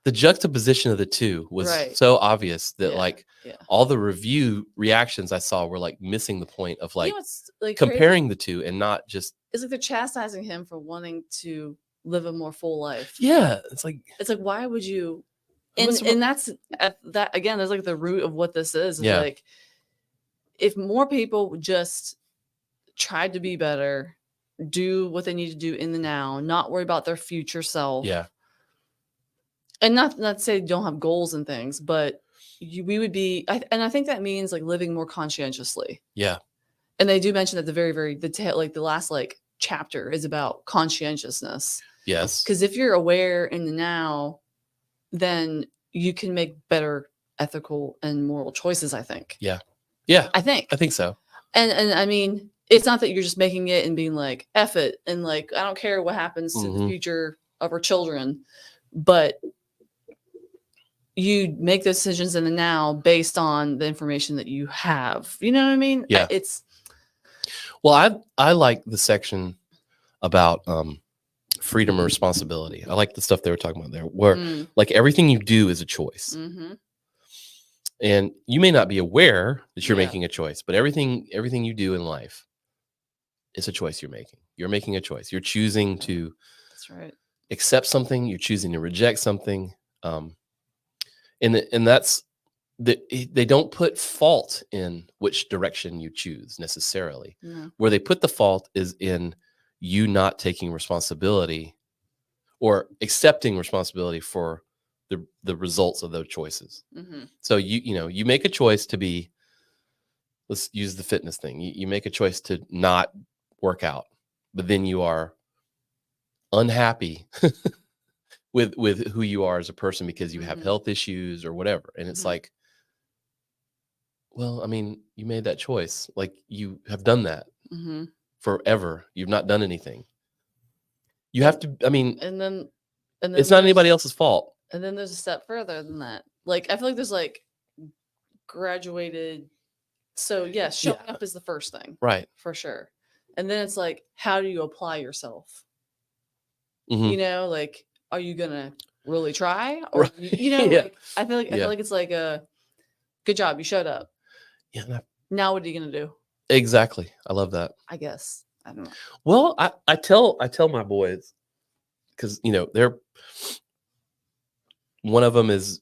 the juxtaposition of the two was Right. so obvious that Yeah. like Yeah. all the review reactions I saw were like missing the point of You like know what's like comparing the two and not just it's like they're chastising him for wanting to live a more full life. yeah. It's like why would you? what's And that's that again. There's like the root of what this is. Yeah. Like if more people just tried to be better, do what they need to do in the now, not worry about their future self. yeah. And not to say you don't have goals and things, but we would be. And I think that means like living more conscientiously. Yeah. And they do mention that the very like the last like chapter is about conscientiousness. Yes. Because if you're aware in the now, then you can make better ethical and moral choices, I think. Yeah. Yeah. I think so. And I mean, it's not that you're just making it and being like, F it, and like, I don't care what happens to the future of our children, but you make decisions in the now based on the information that you have. You know what I mean? Yeah. Well, I like the section about freedom and responsibility. I like the stuff they were talking about there, where like everything you do is a choice. Mm-hmm. And you may not be aware that you're making a choice, but everything you do in life is a choice you're making. You're making a choice. You're choosing to That's right. accept something. You're choosing to reject something. And that's they don't put fault in which direction you choose necessarily. No. Where they put the fault is in you not taking responsibility or accepting responsibility for the results of those choices. Mm-hmm. So you make a choice to be, let's use the fitness thing. You make a choice to not work out, but then you are unhappy with who you are as a person because you have health issues or whatever. And it's like, well, I mean, you made that choice. Like you have done that forever. You've not done anything. You have to, I mean, and then it's not anybody else's fault. And then there's a step further than that. Like, I feel like there's like graduated. So yes, showing up is the first thing. Right. For sure. And then it's like, how do you apply yourself? Mm-hmm. You know, like, are you going to really try? Or, you know, like, I feel like it's like a good job. You showed up. Yeah. Now what are you going to do? Exactly. I love that. I guess. I don't know. Well, I tell my boys, because, they're, one of them is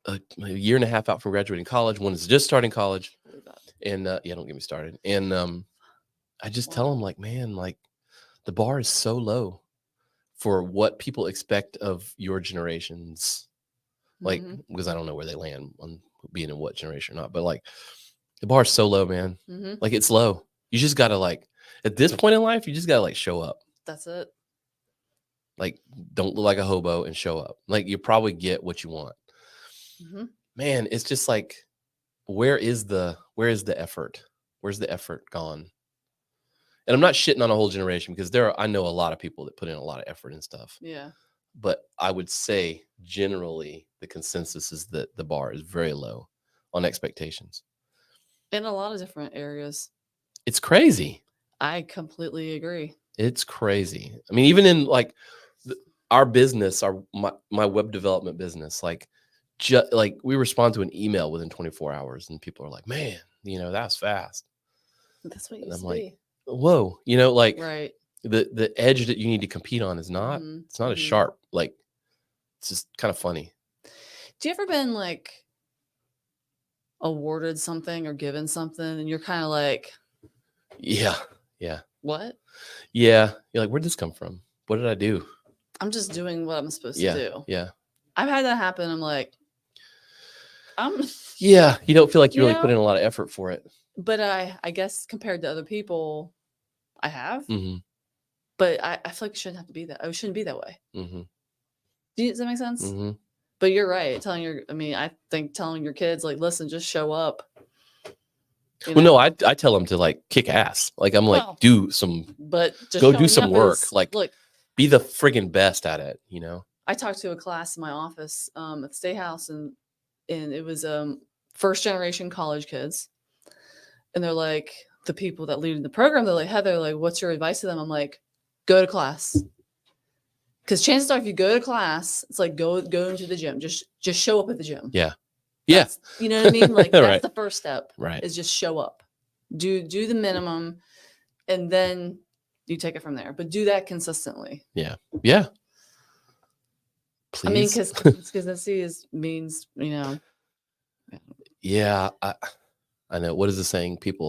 a year and a half out from graduating college. One is just starting college. And don't get me started. And I just tell them like, man, like the bar is so low for what people expect of your generations. Like, because I don't know where they land on being in what generation or not, but like the bar is so low, man. Like it's low. You just got to like, at this point in life, you just got to like show up. That's it. Like, don't look like a hobo and show up. Like, you probably get what you want. Man, it's just like, where is the effort? Where's the effort gone? And I'm not shitting on a whole generation because I know a lot of people that put in a lot of effort and stuff. Yeah. But I would say generally the consensus is that the bar is very low on expectations. In a lot of different areas. It's crazy. I completely agree. It's crazy. I mean, even in like our business, my web development business, like we respond to an email within 24 hours and people are like, man, that's fast. That's what you I'm see. like, whoa, like right. The edge that you need to compete on is not, it's not as sharp. Like, it's just kind of funny. Do you ever been like awarded something or given something and you're kind of like, yeah. What? Yeah. You're like, where'd this come from? What did I do? I'm just doing what I'm supposed to do. Yeah. I've had that happen. I'm like, yeah. You don't feel like you really put in a lot of effort for it. But I guess compared to other people, I have. Mm-hmm. But I feel like it shouldn't have to be that. I shouldn't be that way. Mm-hmm. Does that make sense? Mm-hmm. But you're right. I think telling your kids, like, listen, just show up. Well, no, I tell them to like kick ass. Like, I'm like, do some, but just go do some work. Like, look, be the friggin' best at it, I talked to a class in my office at the State House, and it was first generation college kids. And they're like, the people that lead the program, they're like, Heather, like, what's your advice to them? I'm like, go to class. Because chances are, if you go to class, it's like go into the gym. Just show up at the gym. Yeah. Yeah. That's, you know what I mean? Like that's Right. the first step. Right. Is just show up. Do the minimum, and then you take it from there. But do that consistently. Yeah. Yeah. I mean, Please. because consistency means, Yeah. I know. What is the saying? People